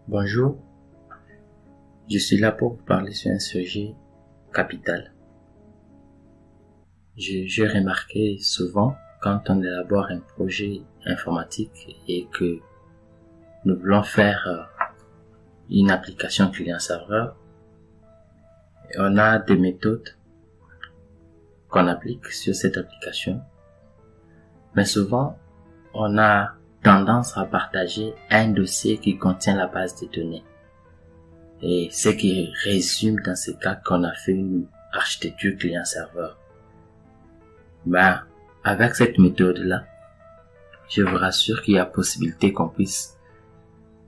Bonjour, je suis là pour vous parler sur un sujet capital. J'ai remarqué souvent quand on élabore un projet informatique et que nous voulons faire une application client-serveur, on a des méthodes qu'on applique sur cette application, mais souvent on a tendance à partager un dossier qui contient la base de données. Et ce qui résume dans ce cas qu'on a fait une architecture client-serveur. Avec cette méthode-là, je vous rassure qu'il y a possibilité qu'on puisse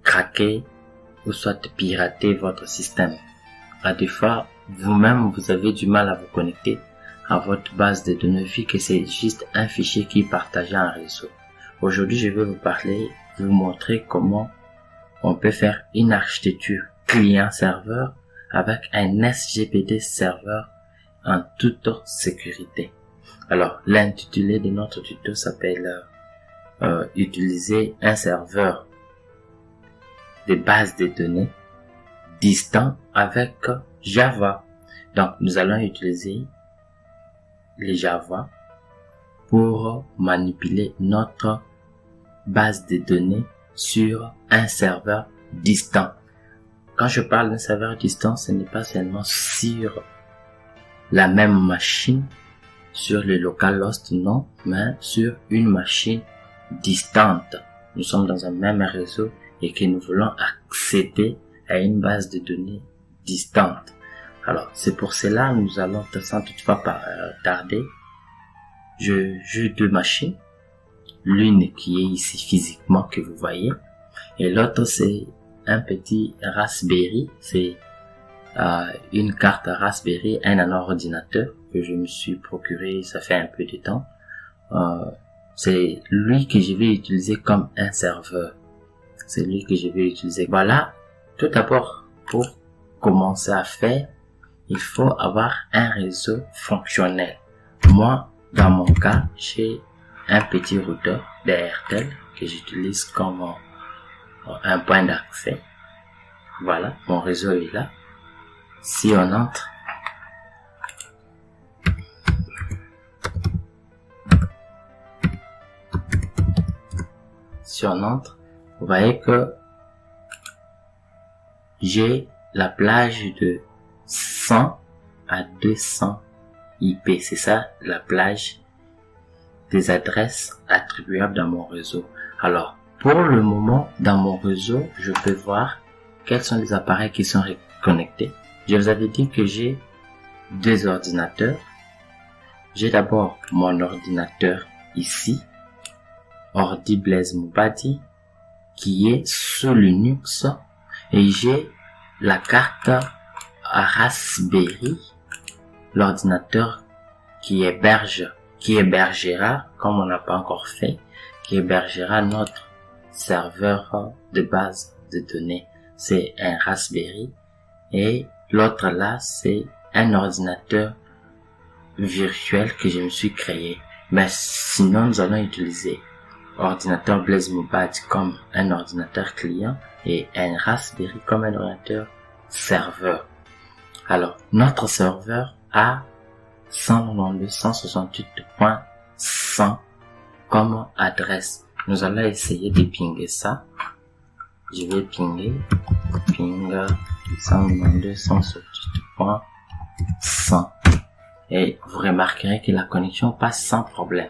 craquer ou soit pirater votre système. À des fois, vous-même, vous avez du mal à vous connecter à votre base de données vu que c'est juste un fichier qui est partagé en réseau. Aujourd'hui, je vais vous montrer comment on peut faire une architecture client-serveur avec un SGPD serveur en toute sécurité. Alors, l'intitulé de notre tuto s'appelle utiliser un serveur de base de données distant avec Java. Donc, nous allons utiliser les Java pour manipuler notre base de données sur un serveur distant. Quand je parle d'un serveur distant, ce n'est pas seulement sur la même machine, sur le localhost, non, mais sur une machine distante. Nous sommes dans un même réseau et que nous voulons accéder à une base de données distante. Alors, c'est pour cela que nous allons, sans toutefois tarder, j'ai deux machines. L'une qui est ici physiquement que vous voyez et l'autre c'est un petit Raspberry, c'est une carte Raspberry, un ordinateur que je me suis procuré ça fait un peu de temps. C'est lui que je vais utiliser comme un serveur. C'est lui que je vais utiliser. Voilà, tout d'abord pour commencer à faire, il faut avoir un réseau fonctionnel. Moi, dans mon cas, j'ai un petit routeur d'Airtel que j'utilise comme un point d'accès. Voilà, mon réseau est là. Si on entre, vous voyez que j'ai la plage de 100 à 200 IP. C'est ça, la plage des adresses attribuables dans mon réseau. Alors, pour le moment, dans mon réseau, je peux voir quels sont les appareils qui sont connectés. Je vous avais dit que j'ai deux ordinateurs. J'ai d'abord mon ordinateur ici, Ordi Blaise Mubadi, qui est sous Linux, et j'ai la carte Raspberry, l'ordinateur qui hébergera, comme on n'a pas encore fait, qui hébergera notre serveur de base de données. C'est un Raspberry et l'autre là, c'est un ordinateur virtuel que je me suis créé. Mais sinon, nous allons utiliser ordinateur Blaise Mubadi comme un ordinateur client et un Raspberry comme un ordinateur serveur. Alors, notre serveur a 192.168.100 comme adresse. Nous allons essayer de pinguer ça. Je vais ping 192.168.100 et vous remarquerez que la connexion passe sans problème.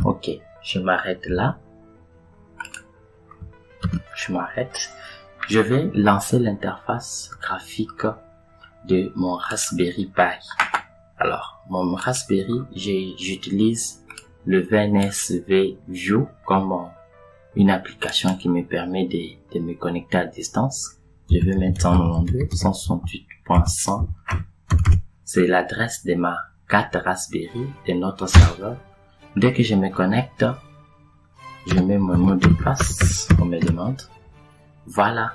Ok, je m'arrête là. Je vais lancer l'interface graphique de mon Raspberry Pi. Alors, mon Raspberry, j'utilise le VNSV View comme une application qui me permet de me connecter à distance. Je vais mettre 192.168.100. C'est l'adresse de ma carte Raspberry de notre serveur. Dès que je me connecte, je mets mon mot de passe, on me demande. Voilà.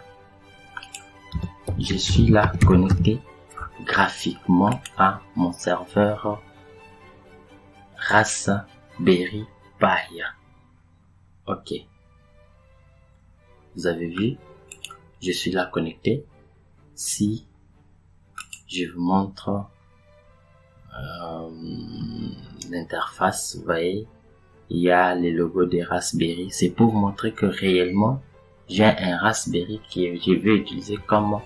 Je suis là connecté graphiquement à mon serveur Raspberry Pi. Ok. Vous avez vu, je suis là connecté. Si je vous montre l'interface, vous voyez, il y a les logos des Raspberry. C'est pour vous montrer que réellement, j'ai un Raspberry que je vais utiliser comme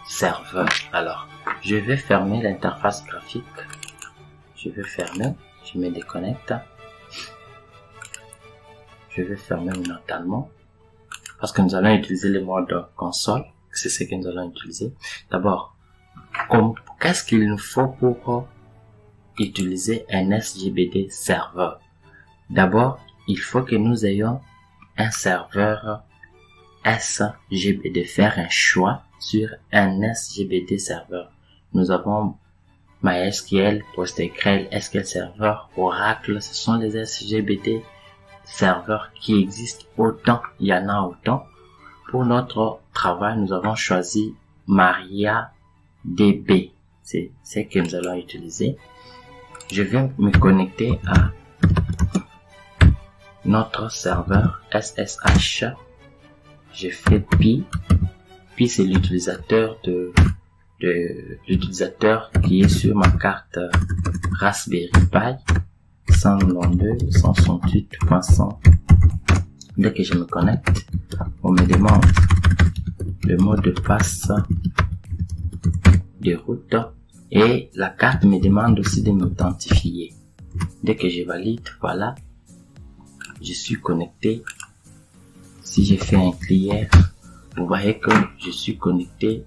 serveur. Alors, je vais fermer l'interface graphique. Je vais fermer. Je me déconnecte. Je vais fermer momentanément parce que nous allons utiliser le mode console. C'est ce que nous allons utiliser. D'abord, qu'est-ce qu'il nous faut pour utiliser un SGBD serveur? D'abord, il faut que nous ayons un serveur SGBD, faire un choix sur un SGBD serveur. Nous avons MySQL, PostgreSQL, SQL Server, Oracle, ce sont les SGBD serveurs qui existent autant, il y en a autant. Pour notre travail, nous avons choisi MariaDB, c'est ce que nous allons utiliser. Je vais me connecter à notre serveur SSH. Je fais pi c'est l'utilisateur l'utilisateur qui est sur ma carte Raspberry Pi 192.168.100. Dès que je me connecte, on me demande le mot de passe de route et la carte me demande aussi de m'identifier. Dès que je valide, voilà, je suis connecté. Si je fais un clear, vous voyez que je suis connecté.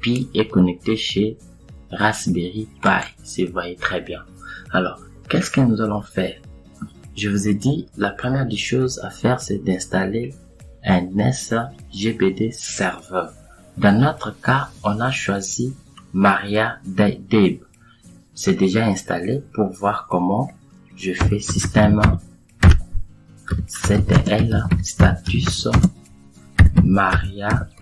Pi est connecté chez Raspberry Pi. Vous voyez très bien. Alors, qu'est-ce que nous allons faire? Je vous ai dit, la première des choses à faire, c'est d'installer un SGBD serveur. Dans notre cas, on a choisi MariaDB. C'est déjà installé. Pour voir comment je fais système ctl status MariaDB.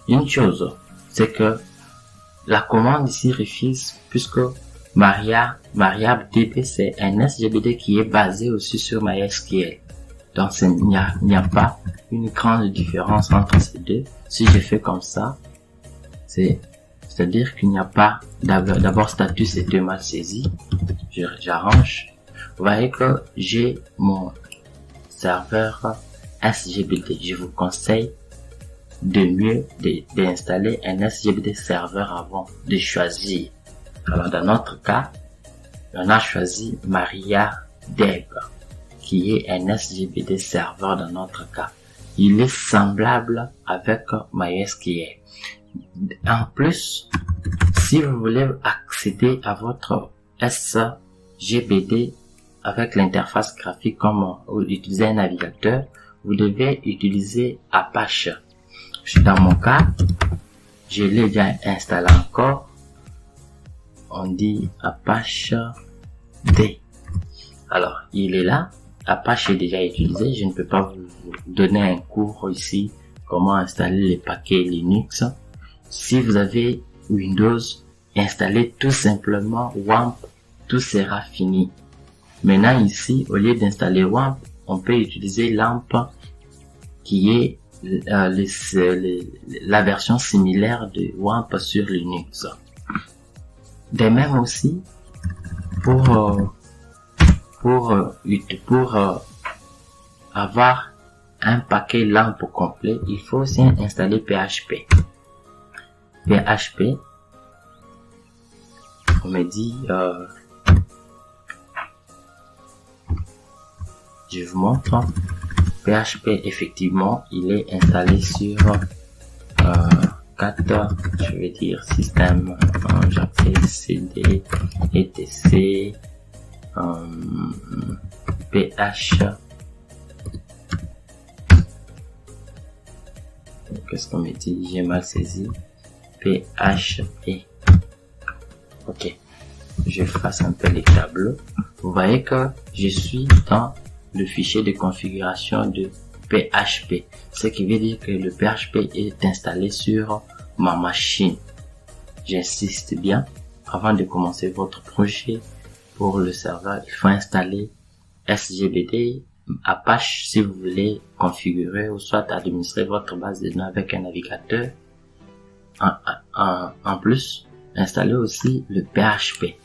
Une chose, c'est que la commande ici refuse puisque MariaDB c'est un SGBD qui est basé aussi sur MySQL. Donc il n'y a pas une grande différence entre ces deux. Si je fais comme ça, c'est-à-dire qu'il n'y a pas d'abord status est mal saisi. J'arrange. Vous voyez que j'ai mon serveur SGBD. Je vous conseille de mieux d'installer un SGBD serveur avant de choisir. Alors dans notre cas, on a choisi MariaDB qui est un SGBD serveur dans notre cas. Il est semblable avec MySQL. En plus, si vous voulez accéder à votre SGBD avec l'interface graphique comme utiliser un navigateur, vous devez utiliser Apache. Dans mon cas, je l'ai déjà installé encore. On dit Apache D. Alors, il est là. Apache est déjà utilisé. Je ne peux pas vous donner un cours ici comment installer les paquets Linux. Si vous avez Windows, installez tout simplement WAMP, tout sera fini. Maintenant ici, au lieu d'installer WAMP, on peut utiliser LAMP qui est la version similaire de WAMP sur Linux. De même aussi, pour avoir un paquet LAMP complet, il faut aussi installer PHP. PHP, on me dit, je vous montre. PHP, effectivement, il est installé sur 4, je vais dire système, cd, etc, PH. Qu'est-ce qu'on me dit? J'ai mal saisi. PHP. Ok. Je fasse un peu les tableaux. Vous voyez que je suis dans le fichier de configuration de PHP. Ce qui veut dire que le PHP est installé sur ma machine. J'insiste bien, avant de commencer votre projet pour le serveur, il faut installer SGBD, Apache si vous voulez configurer ou soit administrer votre base de données avec un navigateur. En plus, installez aussi le PHP.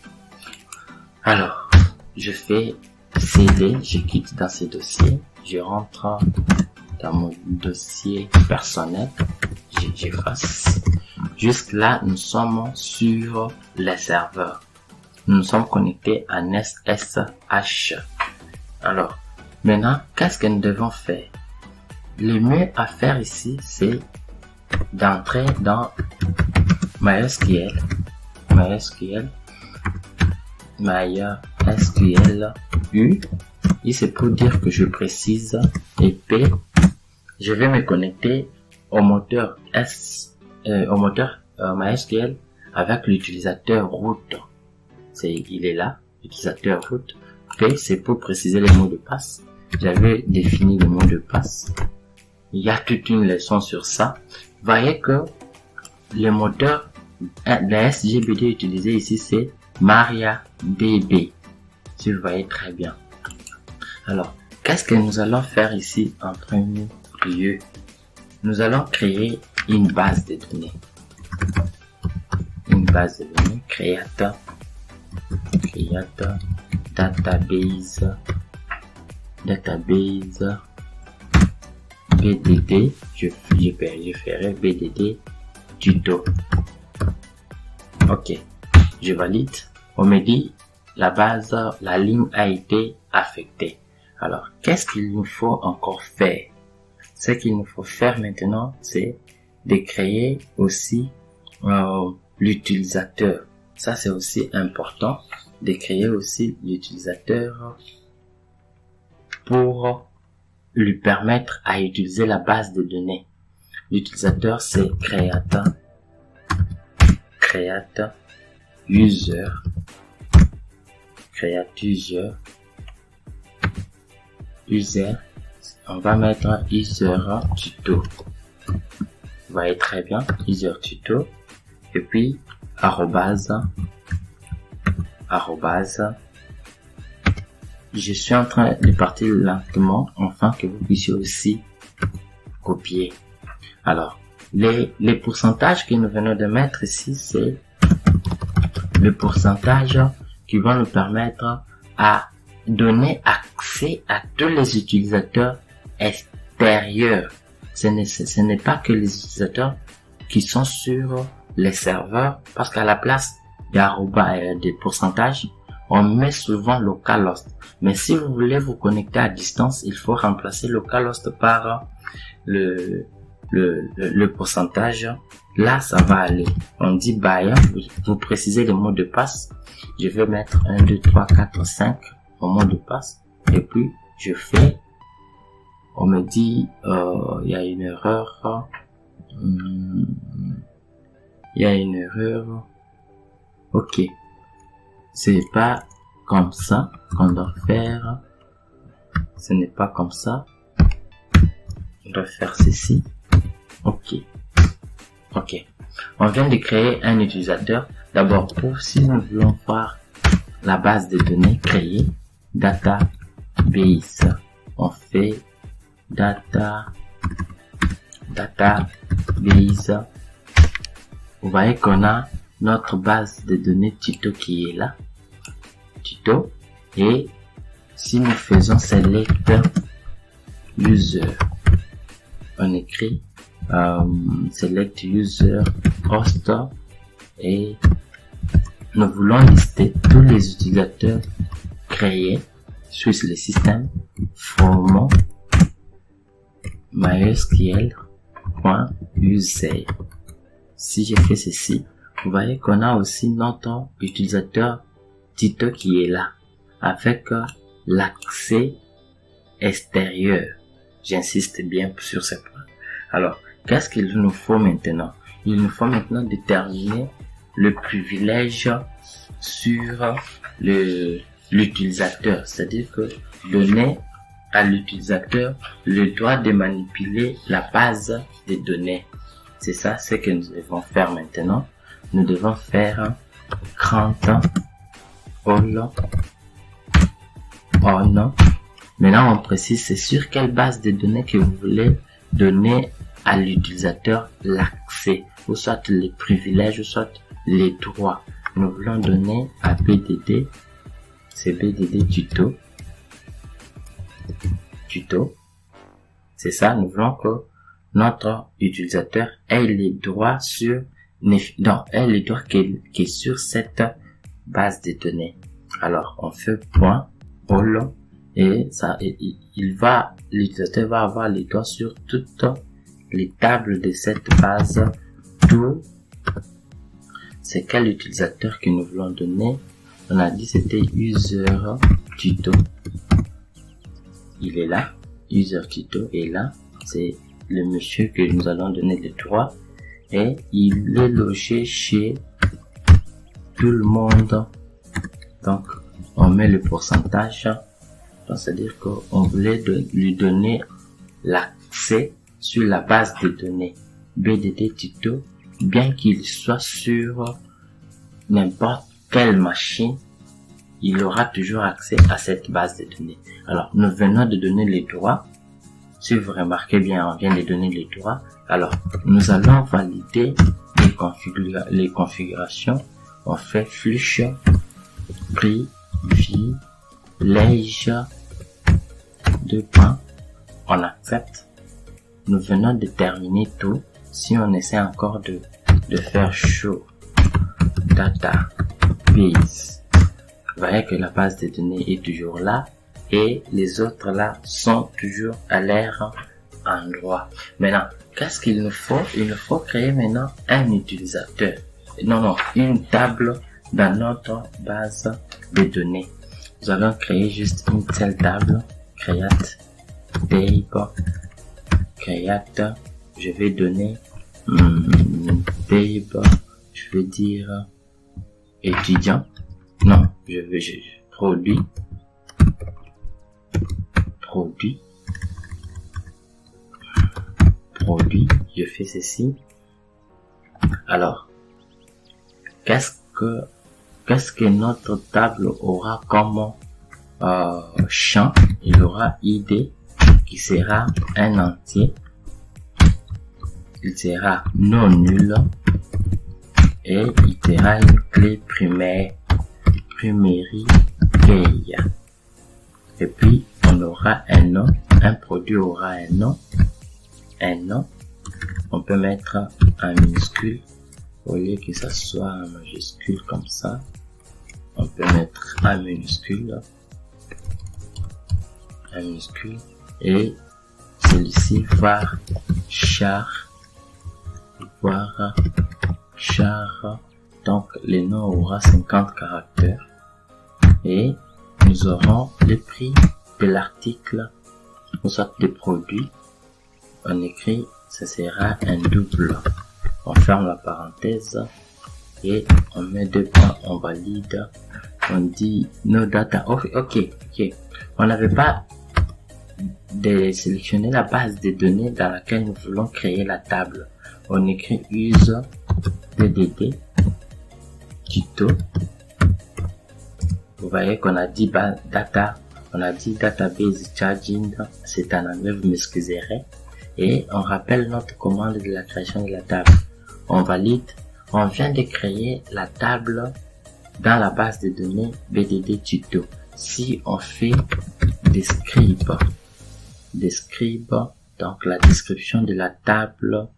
Alors, je fais CD, je quitte dans ce dossier, je rentre dans mon dossier personnel, j'efface. Jusque là, nous sommes sur les serveurs. Nous sommes connectés à SSH. Alors, maintenant, qu'est-ce que nous devons faire? Le mieux à faire ici, c'est d'entrer dans MySQL, U. Et c'est pour dire que je précise, et P, je vais me connecter au moteur MySQL avec l'utilisateur root. Il est là, l'utilisateur root. P, c'est pour préciser les mots de passe. J'avais défini le mot de passe. Il y a toute une leçon sur ça. Vous voyez que le moteur de SGBD utilisé ici, c'est MariaDB. Si vous voyez très bien. Alors, qu'est-ce que nous allons faire ici en premier lieu? Nous allons créer une base de données. Une base de données, create database BDD, je ferai BDD tuto. Ok, je valide. On me dit la ligne a été affectée. Alors, qu'est-ce qu'il nous faut encore faire? Ce qu'il nous faut faire maintenant, c'est de créer aussi l'utilisateur. Ça, c'est aussi important de créer aussi l'utilisateur pour lui permettre à utiliser la base de données. L'utilisateur, c'est create user. On va mettre user tuto. Vous voyez très bien, user tuto. Et puis, arrobase. Je suis en train de partir lentement, afin que vous puissiez aussi copier. Alors, les pourcentages que nous venons de mettre ici, c'est le pourcentage qui va nous permettre à donner accès à tous les utilisateurs extérieurs. Ce n'est pas que les utilisateurs qui sont sur les serveurs, parce qu'à la place des pourcentages, on met souvent localhost. Mais si vous voulez vous connecter à distance, il faut remplacer localhost par le pourcentage. Là, ça va aller. On dit by, vous précisez le mot de passe. Je vais mettre 1, 2, 3, 4, 5 au mot de passe. Et puis, je fais. On me dit, il y a une erreur. Ok. C'est pas comme ça qu'on doit faire. Ce n'est pas comme ça. On doit faire ceci. Ok. On vient de créer un utilisateur. D'abord, si nous voulons voir la base de données, créer database. On fait database. Vous voyez qu'on a notre base de données tuto qui est là. Tuto. Et si nous faisons select user, on écrit select user host et nous voulons lister tous les utilisateurs créés sur le système from mysql.user. Si je fais ceci, vous voyez qu'on a aussi notre utilisateur Tito qui est là avec l'accès extérieur. J'insiste bien sur ce point. Alors, qu'est-ce qu'il nous faut maintenant? Il nous faut maintenant déterminer le privilège sur l'utilisateur. C'est-à-dire que donner à l'utilisateur le droit de manipuler la base des données. C'est ça ce que nous devons faire maintenant. nous devons faire grant all on. Maintenant, on précise c'est sur quelle base de données que vous voulez donner à l'utilisateur l'accès, ou soit les privilèges, ou soit les droits. Nous voulons donner à BDD, c'est BDD tuto. C'est ça, nous voulons que notre utilisateur ait les droits sur, ait les droits qui est sur cette base de données. Alors, on fait point all et ça, l'utilisateur va avoir les droits sur toutes les tables de cette base. Tout c'est quel utilisateur que nous voulons donner. On a dit c'était user tuto. Il est là. User tuto est là. C'est le monsieur que nous allons donner les droits. Et il est logé chez tout le monde. Donc, on met le pourcentage. C'est-à-dire qu'on voulait lui donner l'accès sur la base de données BDD tuto, bien qu'il soit sur n'importe quelle machine, il aura toujours accès à cette base de données. Alors, nous venons de donner les droits. Si vous remarquez bien, on vient de donner les droits. Alors, nous allons valider les configurations. On fait flux, privilège, 2 points. On accepte. Nous venons de terminer tout. Si on essaie encore de faire show database, vous voyez que la base de données est toujours là et les autres là sont toujours à leur endroit. Maintenant, qu'est-ce qu'il nous faut? Il nous faut créer maintenant un utilisateur. Une table dans notre base de données. Nous allons créer juste une seule table. Create table. Create. Je vais donner table. Je vais dire étudiant. Non, produit. Je fais ceci. Alors, qu'est-ce que notre table aura comme champ? Il aura ID qui sera un entier. Il sera non nul et il sera une clé primaire, primary key. Et puis on aura un nom, un produit aura un nom. On peut mettre un minuscule au lieu que ça soit un majuscule comme ça. On peut mettre un minuscule et celui-ci var char. Donc le nom aura 50 caractères et nous aurons le prix de l'article ou soit des produits. On écrit, ça sera un double. On ferme la parenthèse et on met 2 points, on valide. On dit no data. Ok. On n'avait pas de sélectionner la base de données dans laquelle nous voulons créer la table. On écrit use BDD tuto. Vous voyez qu'on a dit data, on a dit database charging, c'est en anglais, vous m'excuserez. Et on rappelle notre commande de la création de la table. On valide, on vient de créer la table dans la base de données BDD tuto. Si on fait describe, donc la description de la table,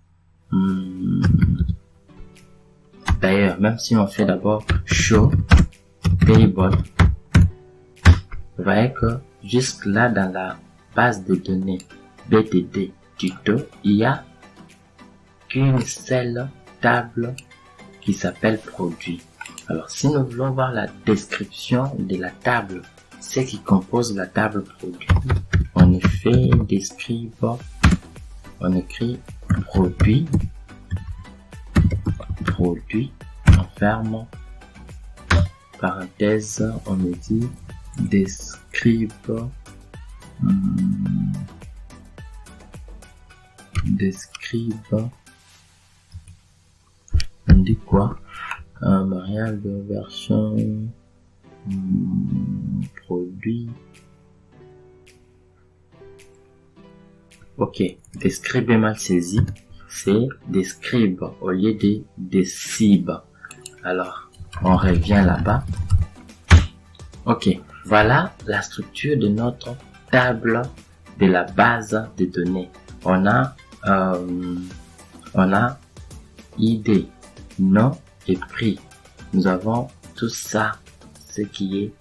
d'ailleurs, même si on fait d'abord show table, vous voyez que jusque là dans la base de données BDD tuto, il y a qu'une seule table qui s'appelle produit. Alors si nous voulons voir la description de la table, ce qui compose la table produit, on fait describe, on écrit produit, on ferme parenthèse, on me dit describe, on dit quoi? MariaDB version produit. Ok, describe mal saisi, c'est describe au lieu de describe. Alors, on revient là-bas. Ok, voilà la structure de notre table de la base de données. On a ID, nom et prix. Nous avons tout ça, ce qui est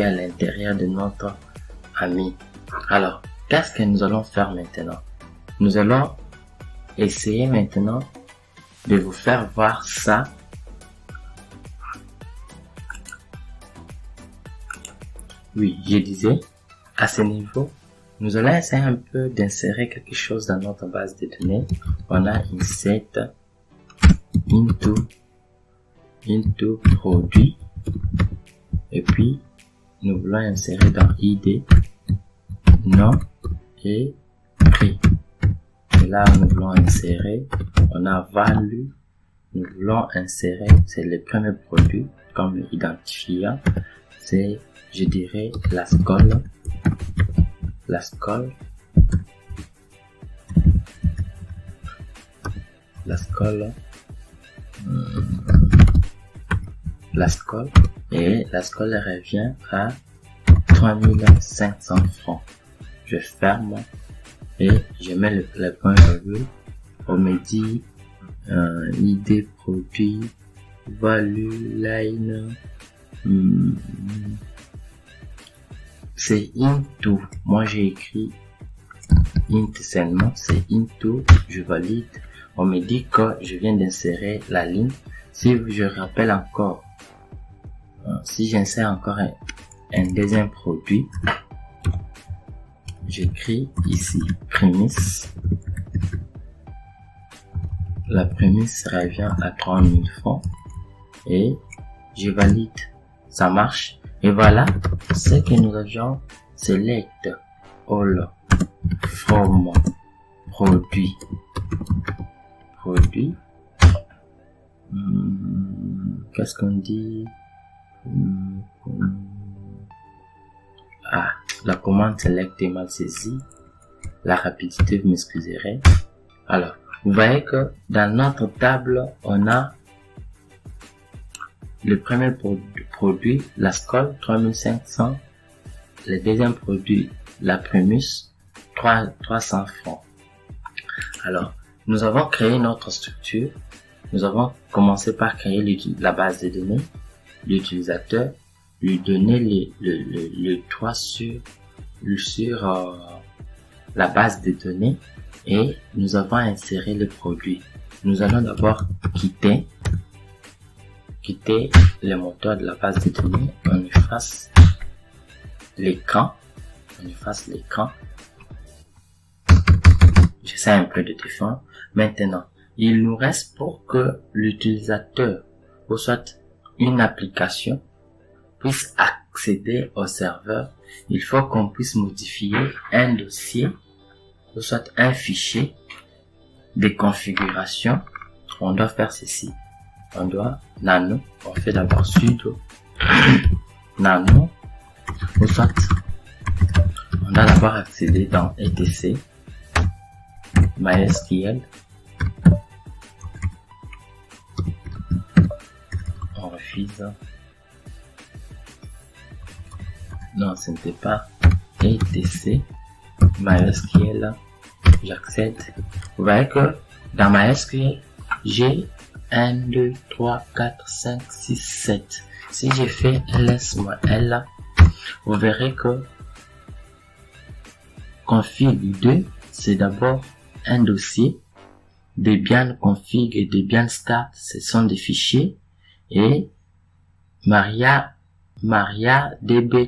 à l'intérieur de notre ami. Alors, qu'est-ce que nous allons faire maintenant? Nous allons essayer maintenant de vous faire voir ça. Oui, je disais, à ce niveau, nous allons essayer un peu d'insérer quelque chose dans notre base de données. On a insert into produit. Et puis, nous voulons insérer dans ID, nom et prix. Et là, nous voulons insérer, on a value, nous voulons insérer, c'est le premier produit comme identifiant, c'est, je dirais, la scole, et la scole revient à 3500 francs. Je ferme et je mets le point virgule. On me dit ID produit value line, c'est into. Moi j'ai écrit int seulement, c'est into, je valide. On me dit que je viens d'insérer la ligne. Si je rappelle encore, si j'insère encore un deuxième produit, j'écris ici prémisse. La prémisse revient à 3000 francs et je valide. Ça marche. Et voilà ce que nous avions. Select all from produit. Qu'est-ce qu'on dit? La commande select est mal saisie. La rapidité, vous m'excuserez. Alors, vous voyez que dans notre table, on a le premier produit, la scole, 3500. Le deuxième produit, la prémisse, 300 francs. Alors, nous avons créé notre structure. Nous avons commencé par créer la base de données, l'utilisateur, lui donner le droit sur la base de données et nous avons inséré le produit. Nous allons d'abord quitter le moteur de la base de données. On efface l'écran. J'essaie un peu de défendre. Maintenant, il nous reste pour que l'utilisateur ou soit une application puisse accéder au serveur, il faut qu'on puisse modifier un dossier ou soit un fichier de configuration. On doit faire ceci. On doit nano, on fait d'abord sudo nano, ou soit on doit d'abord accéder dans etc MySQL. On refuse. Non, ce n'était pas etc MySQL. J'accède. Vous voyez que dans MySQL, j'ai 1, 2, 3, 4, 5, 6, 7. Si j'ai fait ls-l, vous verrez que config 2, c'est d'abord un dossier. Debian config et Debian start, ce sont des fichiers. Et MariaDB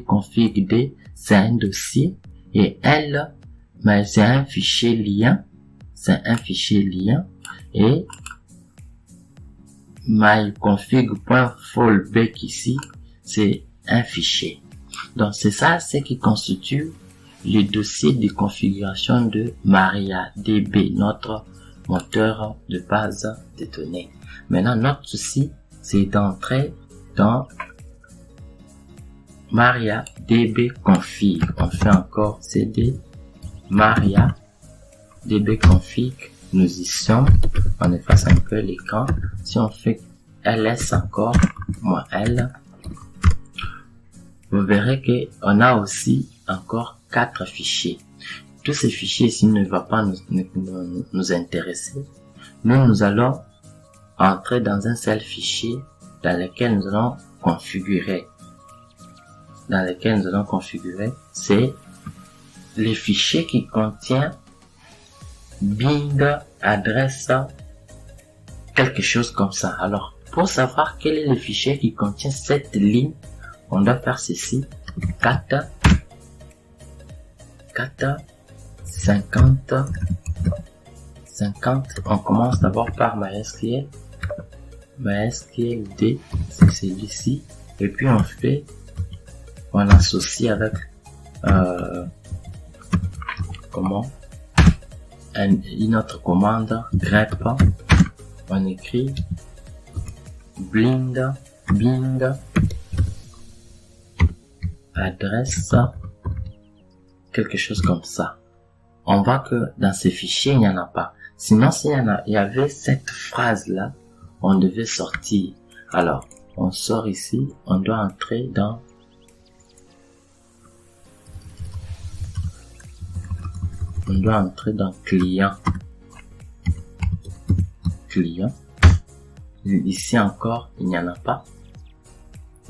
config D, c'est un dossier. Et L, c'est un fichier lien. Et myconfig.fallback ici, c'est un fichier. Donc c'est ça, ce qui constitue le dossier de configuration de MariaDB, notre moteur de base de données. Maintenant, notre souci, c'est d'entrer dans MariaDB config. On fait encore cd MariaDB config. Nous y sommes. On efface un peu l'écran. Si on fait ls encore, moins l, vous verrez que on a aussi encore 4 fichiers. Tous ces fichiers ici ne vont pas nous intéresser. Nous allons entrer dans un seul fichier dans lequel nous allons configurer. C'est les fichiers qui contient bind adresse quelque chose comme ça. Alors, pour savoir quel est le fichier qui contient cette ligne, on doit faire ceci. 4 50. On commence d'abord par MySQL D, c'est celui-ci, et puis on associe avec une autre commande grep. On écrit bind adresse quelque chose comme ça. On voit que dans ces fichiers il n'y en a pas. Sinon, il y avait cette phrase là, on devait sortir. Alors on sort ici, on doit entrer dans client. Ici encore, il n'y en a pas.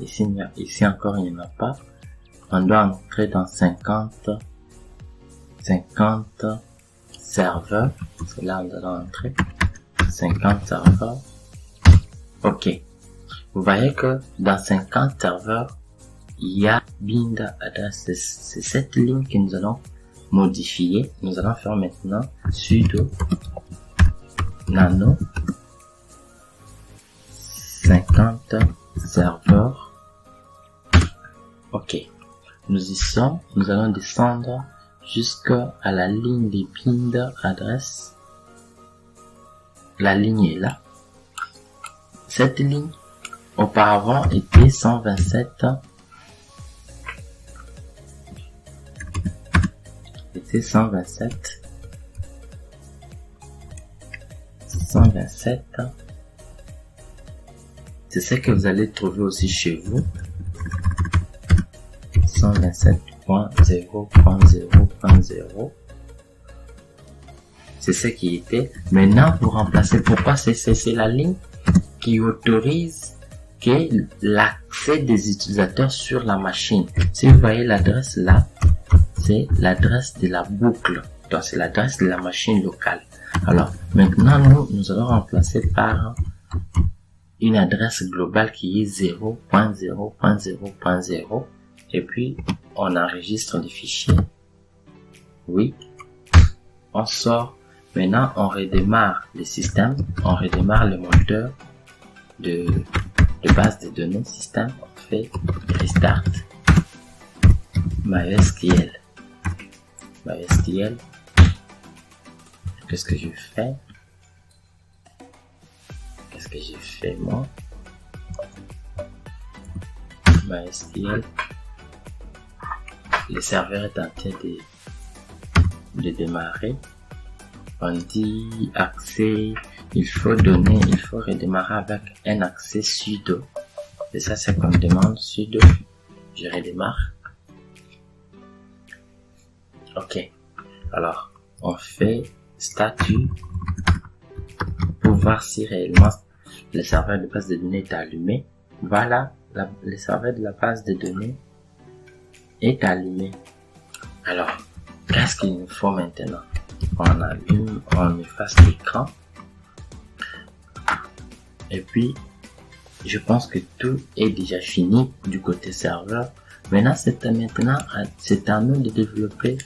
Ici encore, il n'y en a pas. On doit entrer dans 50 serveurs. C'est là où on doit entrer. 50 serveurs. Ok. Vous voyez que dans 50 serveurs, il y a bind adresse. C'est cette ligne que nous allons modifier. Nous allons faire maintenant sudo nano 50 serveurs. Ok. Nous y sommes. Nous allons descendre jusqu'à la ligne des bind adresse. La ligne est là. Cette ligne auparavant était 127. C'était 127. C'est ce que vous allez trouver aussi chez vous. 127.0.0.0. C'est ce qui était. Maintenant, pour remplacer, pourquoi c'est la ligne qui autorise que l'accès des utilisateurs sur la machine. Si vous voyez l'adresse là, c'est l'adresse de la boucle. Donc, c'est l'adresse de la machine locale. Alors, maintenant, nous allons remplacer par une adresse globale qui est 0.0.0.0. Et puis, on enregistre les fichiers. Oui. On sort. Maintenant, on redémarre le système. On redémarre le moteur de base de données système. On fait restart. MySQL. Qu'est-ce que je fais? Moi? MySQL. Le serveur est en train de démarrer. On dit accès, il faut redémarrer avec un accès sudo. Et ça, c'est qu'on demande sudo. Je redémarre. Ok. Alors, on fait statut pour voir si réellement le serveur de base de données est allumé. Voilà, le serveur de la base de données est allumé. Alors, qu'est-ce qu'il nous faut maintenant? On allume, on efface l'écran. Et puis, je pense que tout est déjà fini du côté serveur. Maintenant, c'est à nous de développer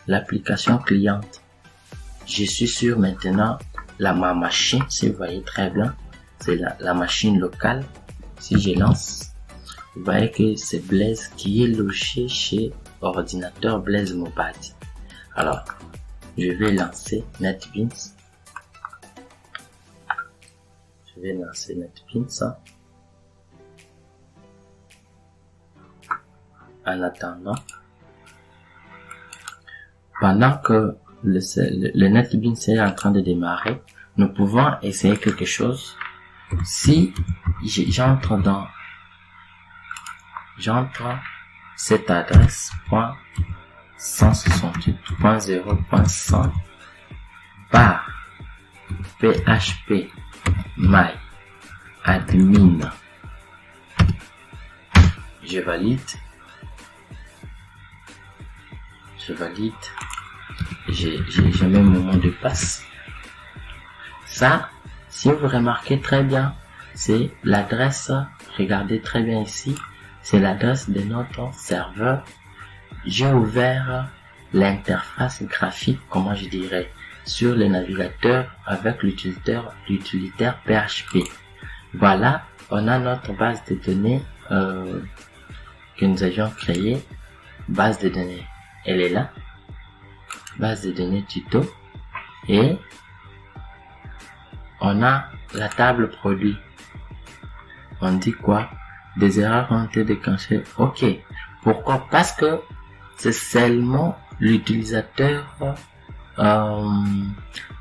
l'application cliente. Je suis sur maintenant ma machine, si vous voyez très bien, c'est la machine locale. Si je lance, vous voyez que c'est Blaise qui est logé chez ordinateur Blaise Mobile. Alors, je vais lancer NetBeans. Je vais lancer NetBeans. En attendant, pendant que le NetBeans est en train de démarrer, nous pouvons essayer quelque chose. Si j'entre cette adresse .168.0.100 bar php my admin, je valide, je mets mon mot de passe. Ça, si vous remarquez très bien, c'est l'adresse, regardez très bien ici, c'est l'adresse de notre serveur. J'ai ouvert l'interface graphique, comment je dirais, sur le navigateur avec l'utilitaire PHP. Voilà, on a notre base de données que nous avions créée. Base de données, elle est là. Base de données tuto. Et on a la table produit. On dit quoi? Des erreurs ont été déclenchées. Ok. Pourquoi? Parce que c'est seulement l'utilisateur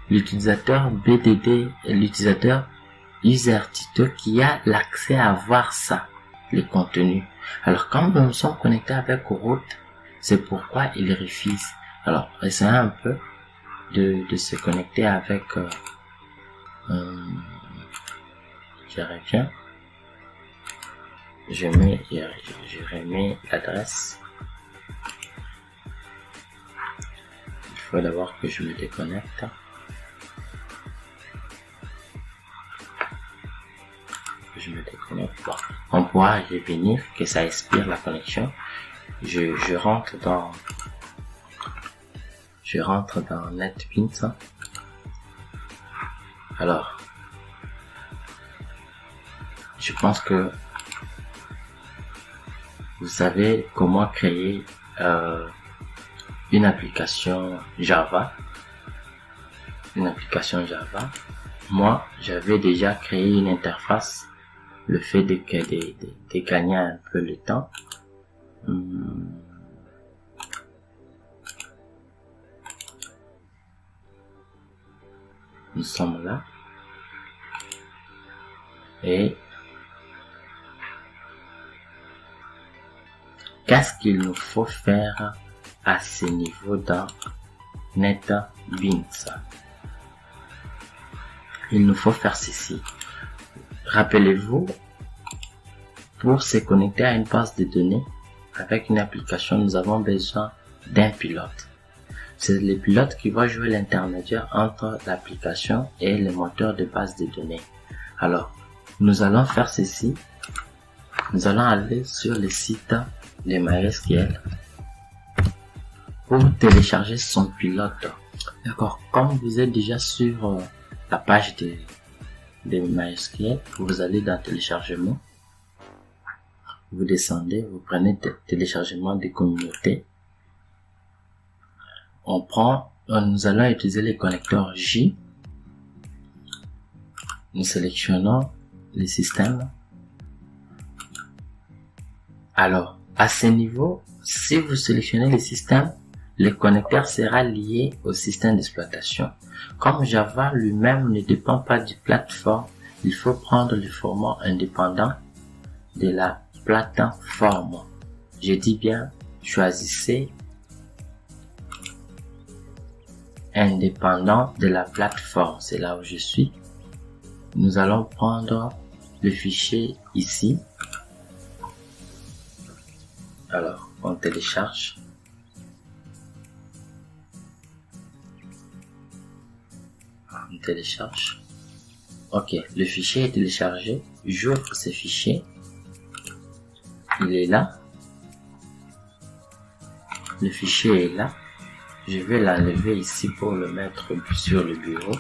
BDD, l'utilisateur user tuto qui a l'accès à voir ça, les contenus. Alors quand nous sommes connectés avec Root, c'est pourquoi il refuse. Alors essayons un peu de se connecter avec je reviens, je remets l'adresse. Il faut d'abord que je me déconnecte. Bon, on pourra revenir, que ça expire la connexion. Je rentre dans NetBeans. Alors, je pense que vous savez comment créer une application Java. Moi, j'avais déjà créé une interface. Le fait de gagner un peu le temps. Nous sommes là. Et qu'est-ce qu'il nous faut faire à ce niveau dans NetBeans? Il nous faut faire ceci. Rappelez-vous, pour se connecter à une base de données avec une application, nous avons besoin d'un pilote. C'est le pilote qui va jouer l'intermédiaire entre l'application et le moteur de base de données. Alors, nous allons faire ceci. Nous allons aller sur le site de MySQL pour télécharger son pilote. D'accord. Comme vous êtes déjà sur la page de MySQL, vous allez dans téléchargement, vous descendez, vous prenez téléchargement des communautés. Nous allons utiliser les connecteurs J. Nous sélectionnons les systèmes. Alors, à ce niveau, si vous sélectionnez les systèmes, le connecteur sera lié au système d'exploitation. Comme Java lui-même ne dépend pas du plateforme, il faut prendre le format indépendant de la plateforme. Je dis bien, choisissez indépendant de la plateforme. C'est là où je suis. Nous allons prendre le fichier ici. Alors, on télécharge. Ok, le fichier est téléchargé. J'ouvre ce fichier. Il est là. Le fichier est là. Je vais l'enlever ici pour le mettre sur le bureau.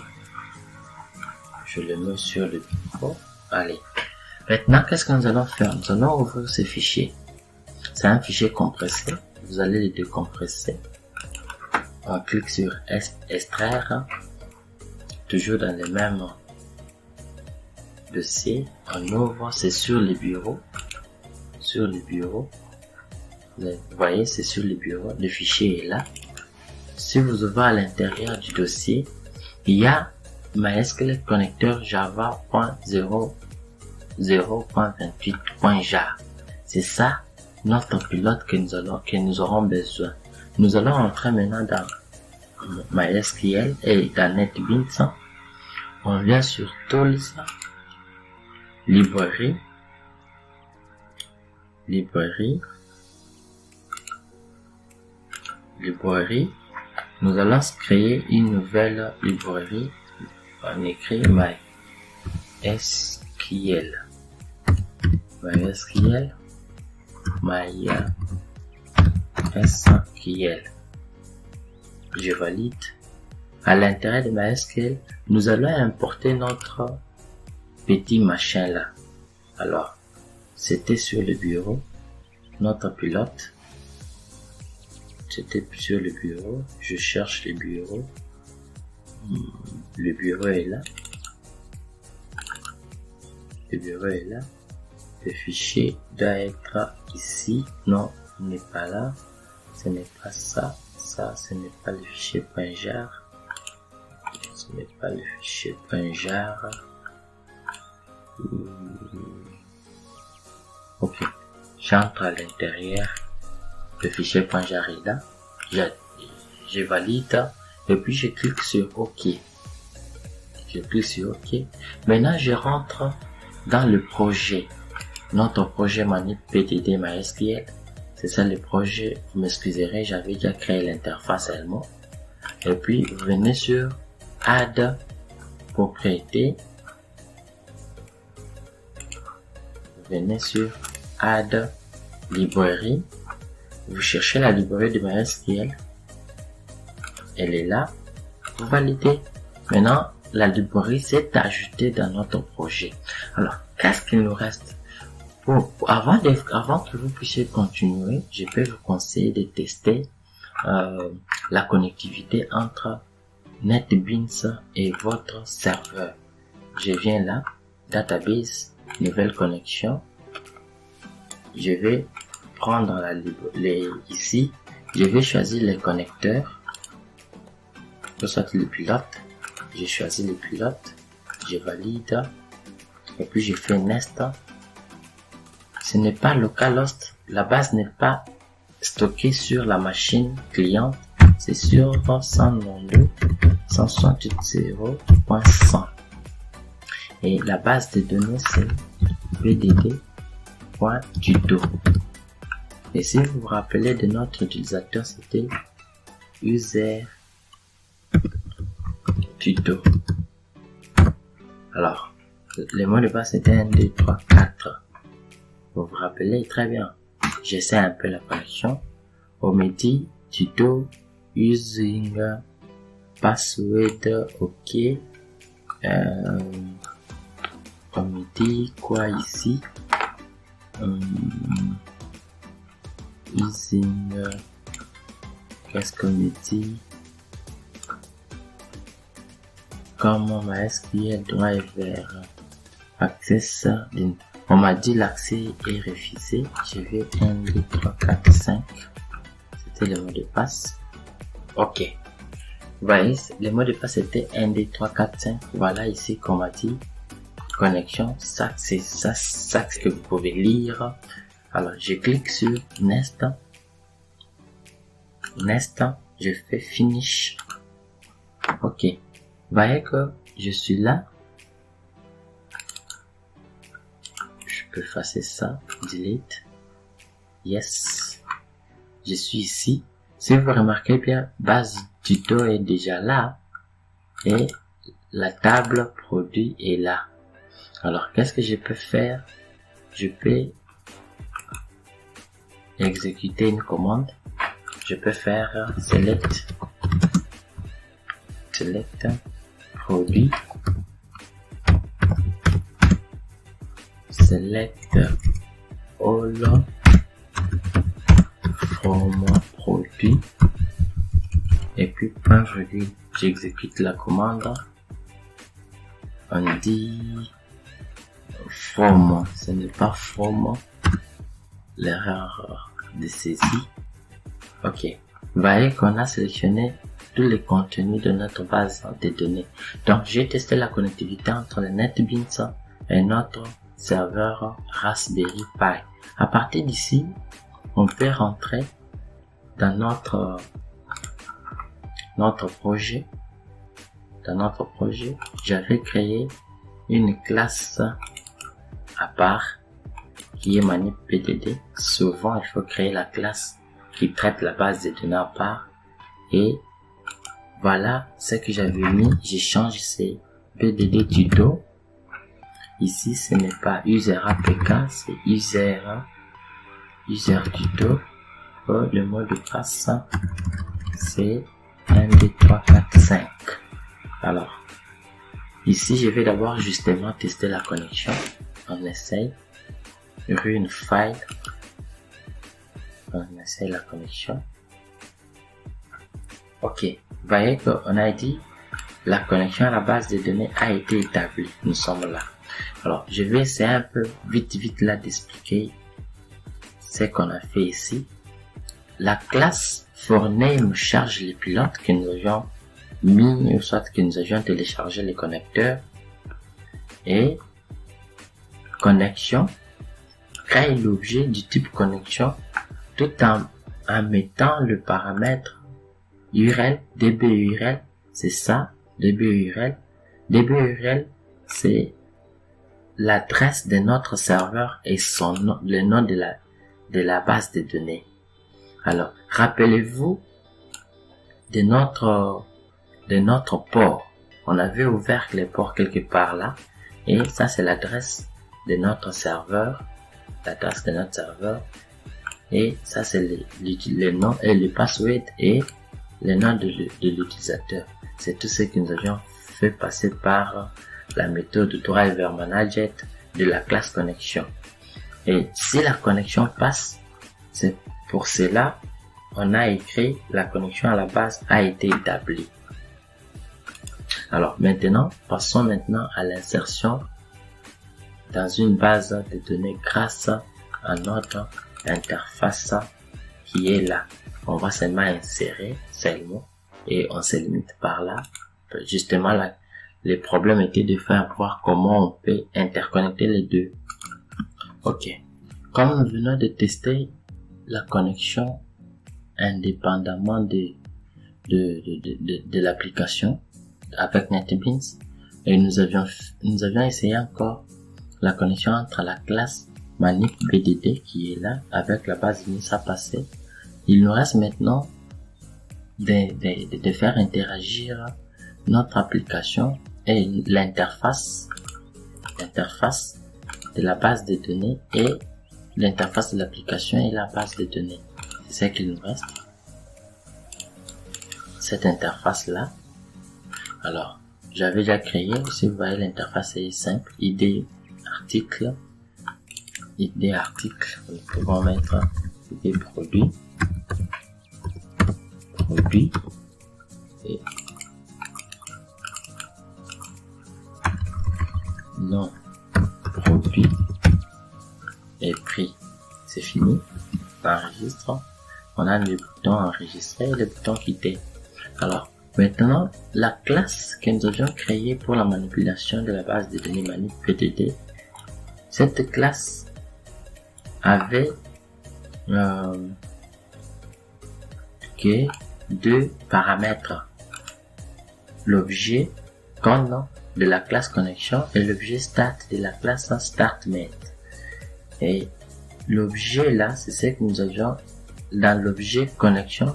Je le mets sur le bureau. Allez. Maintenant, qu'est-ce que nous allons faire? Nous allons ouvrir ce fichier. C'est un fichier compressé. Vous allez le décompresser. On clique sur extraire. Toujours dans les mêmes dossier, on ouvre, c'est sur les bureaux. Sur les bureaux, vous voyez, c'est sur les bureaux, le fichier est là. Si vous ouvrez à l'intérieur du dossier, il y a MySQL connecteur java.0.28.jar. C'est ça notre pilote que nous aurons besoin. Nous allons entrer maintenant dans MySQL et dans NetBeans. On vient sur Tools, Librairie. Nous allons créer une nouvelle librairie. On écrit MySQL. Je valide. À l'intérieur de MySQL, nous allons importer notre petit machin là. Alors, c'était sur le bureau, notre pilote. C'était sur le bureau. Je cherche le bureau. Le bureau est là. Le bureau est là. Le fichier doit être ici. Non, il n'est pas là. Ce n'est pas ça. Ça, ce n'est pas le fichier .jar. Ce n'est pas le fichier .jar. Ok. J'entre à l'intérieur. Le fichier .jar est là. Je valide. Et puis je clique sur OK. Je clique sur OK. Maintenant, je rentre dans le projet. Notre projet Manip PTD MySQL. C'est ça le projet. Vous m'excuserez, j'avais déjà créé l'interface également. Et puis, vous venez sur Add propriété. Vous venez sur Add librairie. Vous cherchez la librairie de MySQL. Elle est là. Vous validez. Maintenant, la librairie s'est ajoutée dans notre projet. Alors, qu'est-ce qu'il nous reste? Avant que vous puissiez continuer, je peux vous conseiller de tester la connectivité entre NetBeans et votre serveur. Je viens là, database, nouvelle connexion. Je vais prendre ici, je vais choisir les connecteurs. Soit le pilote, j'ai choisi le pilote, je valide et puis je fais Nest. Ce n'est pas localhost, la base n'est pas stockée sur la machine client, c'est sur 192.168.0.100 et la base de données c'est bdd.tuto. Et si vous vous rappelez de notre utilisateur, c'était user tuto. Alors, les mots de passe étaient 1, 2, 3, 4. Vous vous rappelez très bien. J'essaie un peu la connexion. On me dit tuto using password OK. On me dit quoi ici? Using qu'est-ce qu'on me dit? Comment MySQL driver access. On m'a dit l'accès est refusé. Je vais 1, 2, 3, 4, 5. C'était le mot de passe. Ok. Vous voyez, le mot de passe était 1, 2, 3, 4, 5. Voilà ici qu'on m'a dit connexion. Ça, c'est ça que vous pouvez lire. Alors, je clique sur Nest. Nest. Je fais Finish. Ok. Vous voyez que je suis là. Je peux effacer ça. Delete. Yes. Je suis ici. Si vous remarquez bien, base tuto est déjà là. Et la table produit est là. Alors, qu'est-ce que je peux faire? Je peux exécuter une commande. Je peux faire select produit, select all from produit et puis point virgule. J'exécute la commande. On dit from, ce n'est pas from, l'erreur de saisie. Ok, vous voyez qu'on a sélectionné tous les contenus de notre base de données. Donc, j'ai testé la connectivité entre le NetBeans et notre serveur Raspberry Pi. À partir d'ici, on peut rentrer dans notre projet. Dans notre projet, j'avais créé une classe à part qui est manip BDD. Souvent, il faut créer la classe qui traite la base de données à part. Et voilà ce que j'avais mis. J'ai changé ces BDD tuto. Ici, ce n'est pas user APK, c'est user tuto. Le mot de passe, c'est 1, 2, 3, 4, 5. Alors, ici, je vais d'abord justement tester la connexion. On essaye. Run file. On essaye la connexion. Ok. Vous voyez qu'on a dit la connexion à la base de données a été établie. Nous sommes là. Alors, je vais essayer un peu vite là d'expliquer ce qu'on a fait ici. La classe forName charge les pilotes que nous avions mis, ou soit que nous avions téléchargé les connecteurs, et connexion crée l'objet du type connexion tout en mettant le paramètre URL, dbURL, c'est ça, dbURL. dbURL, c'est l'adresse de notre serveur et son nom, le nom de la base de données. Alors, rappelez-vous de notre port. On avait ouvert les ports quelque part là, et ça c'est l'adresse de notre serveur, et ça c'est le nom et le password et le nom de l'utilisateur. C'est tout ce que nous avions fait passer par la méthode driver manager de la classe connexion. Et si la connexion passe, c'est pour cela on a écrit la connexion à la base a été établie. Alors maintenant, passons maintenant à l'insertion dans une base de données grâce à notre interface qui est là. On va seulement insérer seulement et on se limite par là. Justement là, le problème était de faire voir comment on peut interconnecter les deux. Ok. Comme nous venons de tester la connexion indépendamment de l'application avec NetBeans, et nous avions essayé encore la connexion entre la classe manip BDD qui est là avec la base de données, ça passait. Il nous reste maintenant de faire interagir notre application et l'interface de la base de données et l'interface de l'application et la base de données. C'est ce qu'il nous reste. Cette interface là. Alors, j'avais déjà créé, si vous voyez l'interface est simple, ID article, nous pouvons mettre ID produit, et nom produit et prix. C'est fini. On enregistre. On a le bouton enregistrer et le bouton quitter. Alors, maintenant, la classe que nous avions créée pour la manipulation de la base de données manip BDD, cette classe avait deux paramètres. L'objet con de la classe connexion et l'objet start de la classe startMate. Et l'objet là, c'est ce que nous avions dans l'objet connexion,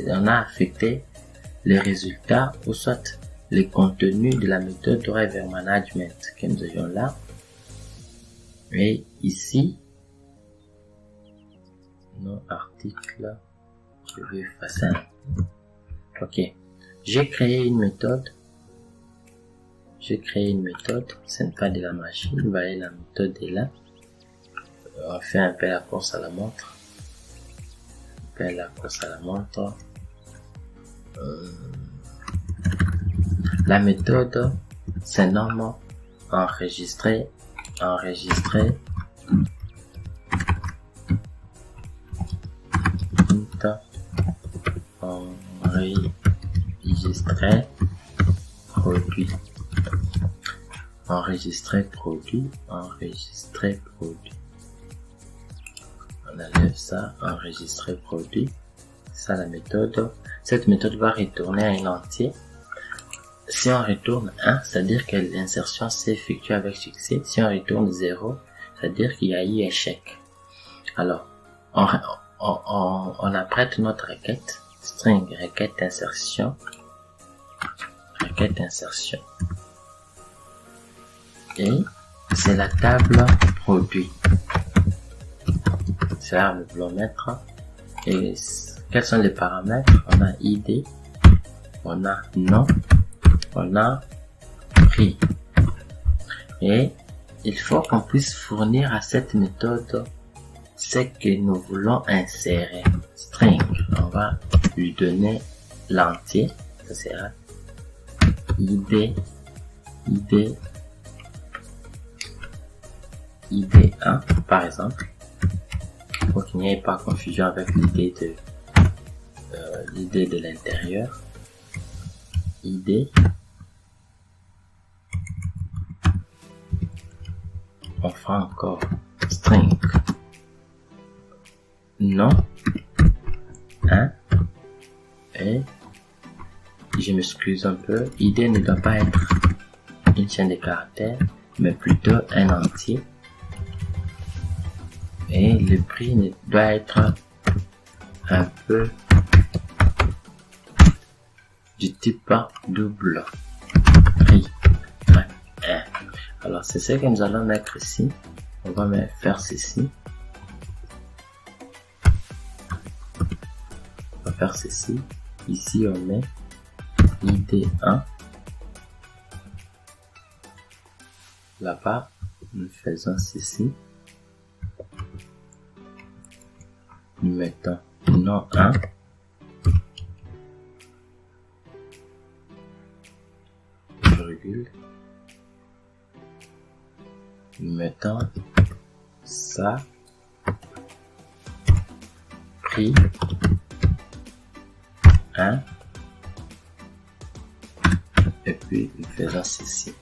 on a affecté les résultats ou soit les contenus de la méthode driver management que nous avions là. Et ici, nos articles, je vais effacer un. Ok, j'ai créé une méthode. Ce n'est pas de la machine. Vous voyez, la méthode est là. On fait un peu la course à la montre. La méthode se nomme enregistrer enregistrer produit, enregistrer produit. On enlève ça, enregistrer produit. Ça la méthode. Cette méthode va retourner un entier. Si on retourne 1, c'est-à-dire que l'insertion s'est effectuée avec succès. Si on retourne 0, c'est-à-dire qu'il y a eu échec. Alors, on apprête notre requête, string requête insertion, et c'est la table produit. C'est là nous voulons mettre. Et quels sont les paramètres? On a id, on a nom, on a prix. Et il faut qu'on puisse fournir à cette méthode ce que nous voulons insérer. String, on va lui donner l'entier. Ça sera id 1 par exemple, pour qu'il n'y ait pas confusion avec l'idée de l'intérieur. id, on fera encore string nom 1 et je m'excuse un peu, id ne doit pas être une chaîne de caractères mais plutôt un entier, et le prix doit être un peu du type double prix 1. Alors c'est ce que nous allons mettre ici. On va faire ceci. On va faire ceci. Ici on met id1. Là-bas nous faisons ceci. Nous mettons nom 1. Virgule. Nous mettons ça. Prix 1. Et puis nous faisons ceci.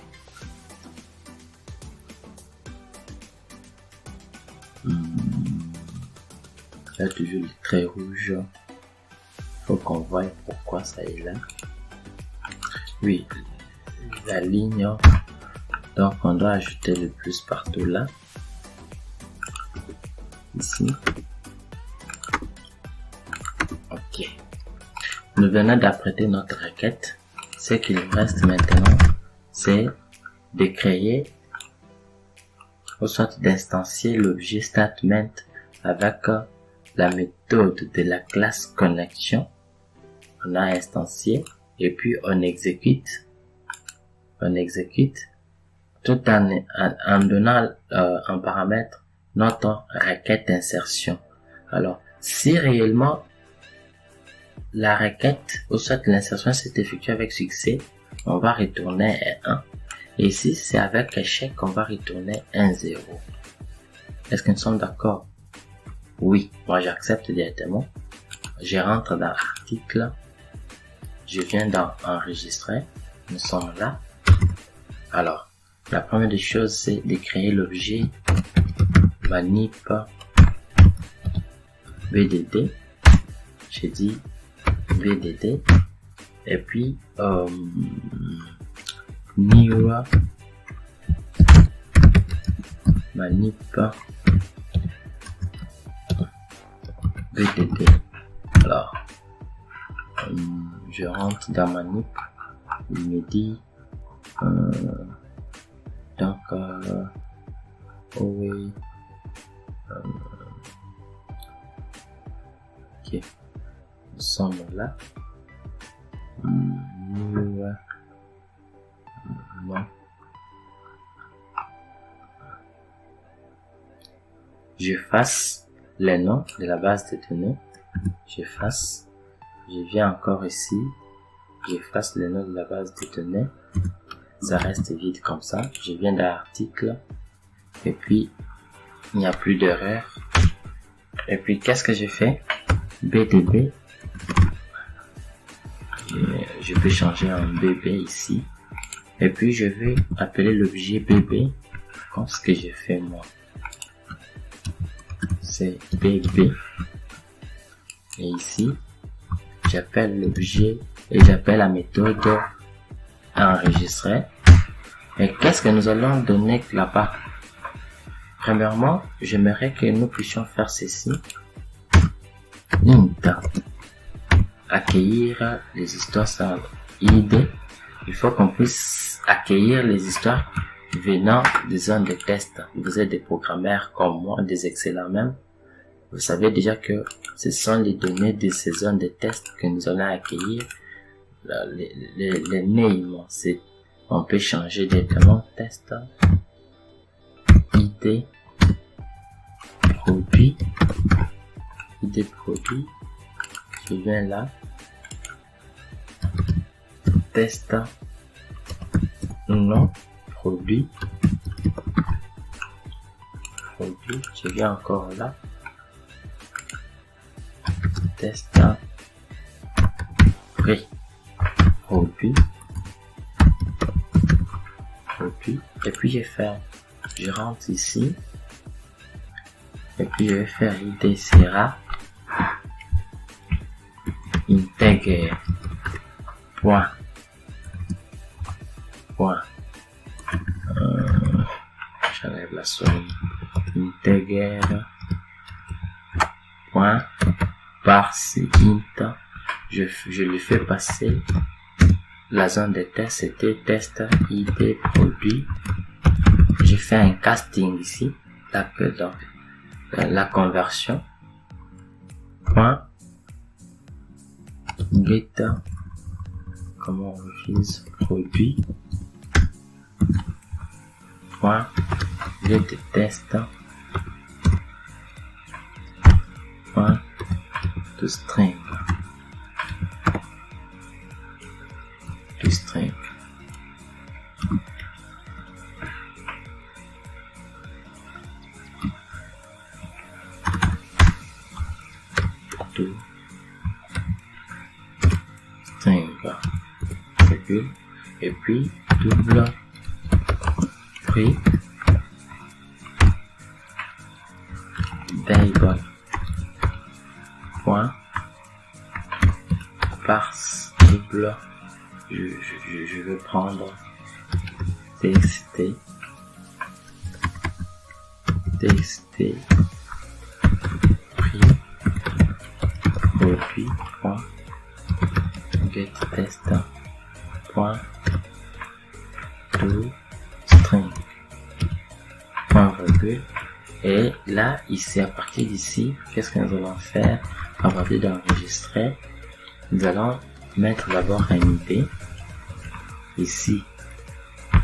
Il y a toujours le trait rouge. Faut qu'on voie pourquoi ça est là. Oui, la ligne. Donc on doit ajouter le plus partout là. Ici. Ok. Nous venons d'apprêter notre requête. Ce qu'il reste maintenant, c'est de créer ou soit d'instancier l'objet statement avec la méthode de la classe connection. On a instancié et puis on exécute tout en donnant en paramètre notre requête insertion. Alors si réellement la requête ou soit l'insertion s'est effectuée avec succès, on va retourner un 1. Et si c'est avec échec, on va retourner un 0. Est-ce que nous sommes d'accord? Oui, moi j'accepte directement. Je rentre dans l'article. Je viens d'enregistrer. Nous sommes là. Alors, la première des choses, c'est de créer l'objet manip VDD. J'ai dit VDD. Et puis, new manip VDD. Alors, je rentre dans manip, il me dit donc oh oui, ok, nous sommes là. Non. J'efface les noms de la base de données. J'efface. Je viens encore ici. J'efface les noms de la base de données. Ça reste vide comme ça. Je viens dans l'article. Et puis, il n'y a plus d'erreur. Et puis, qu'est-ce que je fais? BDD. Je peux changer en BB ici. Et puis, je vais appeler l'objet BB comme ce que j'ai fait moi. C'est BB. Et ici, j'appelle l'objet et j'appelle la méthode enregistrer. Et qu'est-ce que nous allons donner là-bas? Premièrement, j'aimerais que nous puissions faire ceci. Int. Accueillir les histoires sans ID. Il faut qu'on puisse accueillir les histoires venant des zones de test. Vous êtes des programmeurs comme moi, des excellents même. Vous savez déjà que ce sont les données de ces zones de test que nous allons accueillir. Les names, on peut changer directement test, ID, produit, je viens là, test, nom, produit, je viens encore là, test, prix, produit, et puis je rentre ici, et puis je vais faire id sera intègre point j'enlève la somme, intègre point parse int, je lui fais passer la zone de test, c'était test id produit. J'ai fait un casting ici, donc la conversion point get, comment on utilise produit point get test point to string et puis double prix table point parse double, je vais prendre txt prix produit point get test point to string point virgule. Et là, ici, à partir d'ici, qu'est-ce que nous allons faire? À partir d'enregistrer, nous allons mettre d'abord un ID. Ici,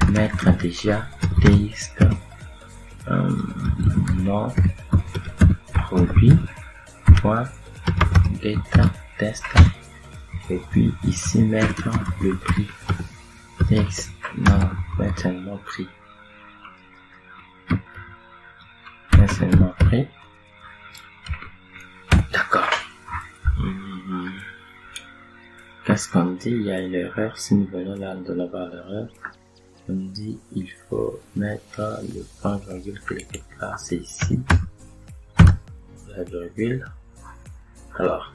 mettre déjà txt nom produit point get test. Et puis ici mettre le prix. Text, non, maintenant prix. Maintenant prix. D'accord. Qu'est-ce qu'on dit? Il y a une erreur. Si nous venons là de l'avoir l'erreur, on dit il faut mettre le point virgule quelque part. C'est ici. La virgule. Alors,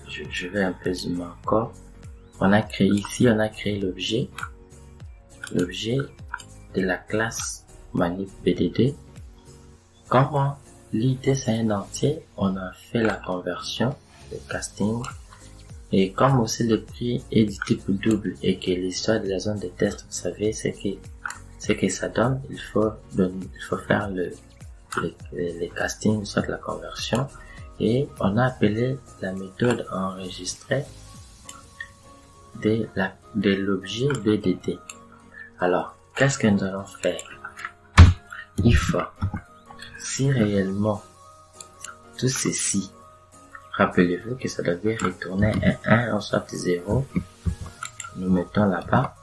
je vais un peu zoomer encore. On a créé ici, on a créé l'objet de la classe manip BDD. Comme l'id c'est un entier, on a fait la conversion, le casting. Et comme aussi le prix est du type double et que l'histoire de la zone de test, vous savez, c'est que ça donne, il faut faire le casting, soit la conversion. Et on a appelé la méthode enregistrée de l'objet BDD. Alors, qu'est-ce que nous allons faire? If, si réellement tout ceci, rappelez-vous que ça devait retourner un 1 ou soit 0, nous mettons là-bas.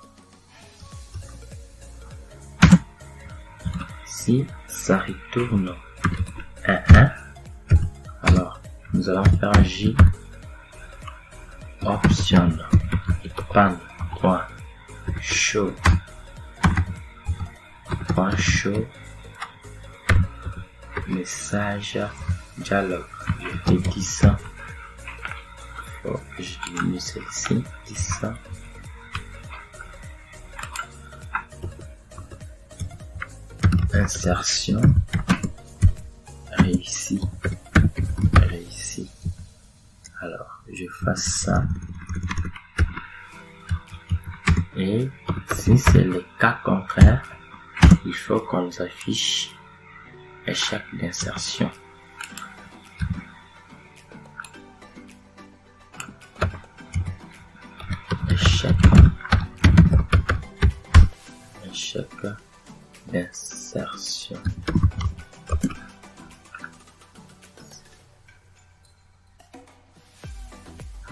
ici, ça retourne 1. Alors, nous allons faire J option pan.show message dialogue. Je fais 10. Je diminue celle-ci, 10. Insertion réussi. Alors, je fasse ça. Et si c'est le cas contraire, il faut qu'on nous affiche échec d'insertion. Échec d'insertion.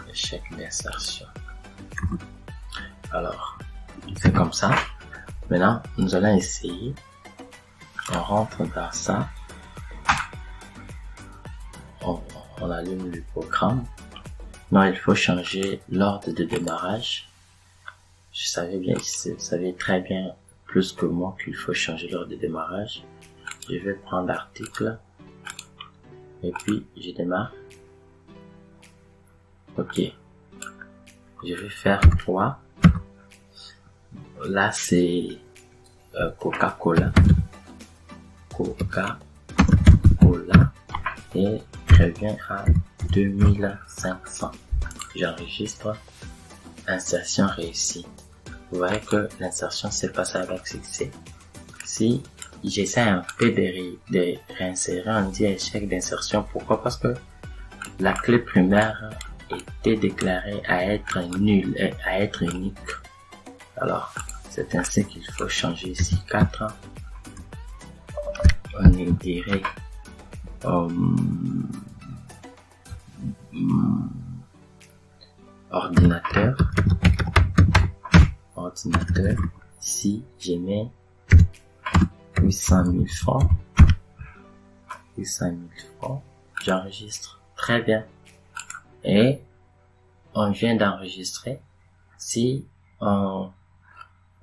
Échec d'insertion. Alors, c'est comme ça. Maintenant, nous allons essayer. On rentre dans ça. On allume le programme. Non, il faut changer l'ordre de démarrage. Je savais très bien plus que moi qu'il faut changer l'ordre de démarrage. Je vais prendre l'article. Et puis, je démarre. Ok. Je vais faire 3. Là, c'est Coca-Cola. Et je viens à 2500. J'enregistre. Insertion réussie. Vous voyez que l'insertion s'est passée avec succès. Si j'essaie un peu de réinsérer, on dit échec d'insertion. Pourquoi? Parce que la clé primaire était déclarée à être nulle et à être unique. Alors, c'est ainsi qu'il faut changer ici 4. On dirait ordinateur. Ici, je mets 800 000 francs. J'enregistre. Très bien. Et on vient d'enregistrer. Si on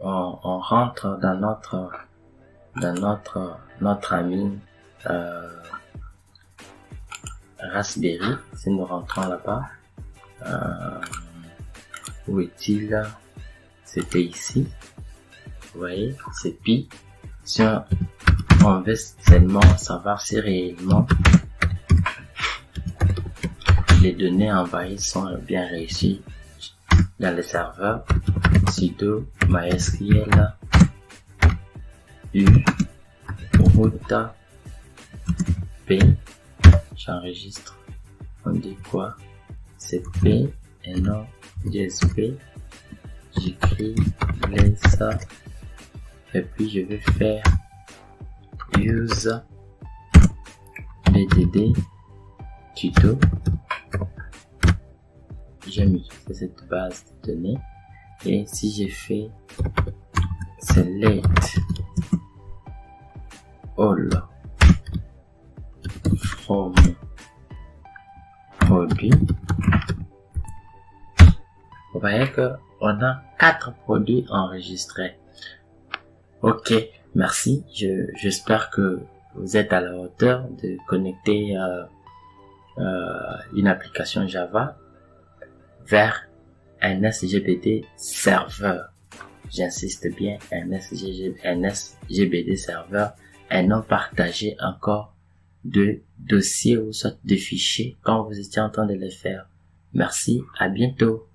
rentre dans notre ami Raspberry, si nous rentrons là-bas, où est-il? C'était ici. Vous voyez, c'est pi. Si on veut seulement savoir si réellement les données envoyées sont bien réussies dans le serveur, sudo mysql route p, j'enregistre, on dit quoi? C'est p et non gsp. J'écris les ça et puis je vais faire use bdd tuto. J'ai mis cette base de données et si j'ai fait select all from produit, vous voyez que on a 4 produits enregistrés. Ok, merci. J'espère que vous êtes à la hauteur de connecter une application Java vers un SGBD serveur. J'insiste bien, un SGBD serveur et non partager encore de dossiers ou soit de fichiers quand vous étiez en train de les faire. Merci, à bientôt.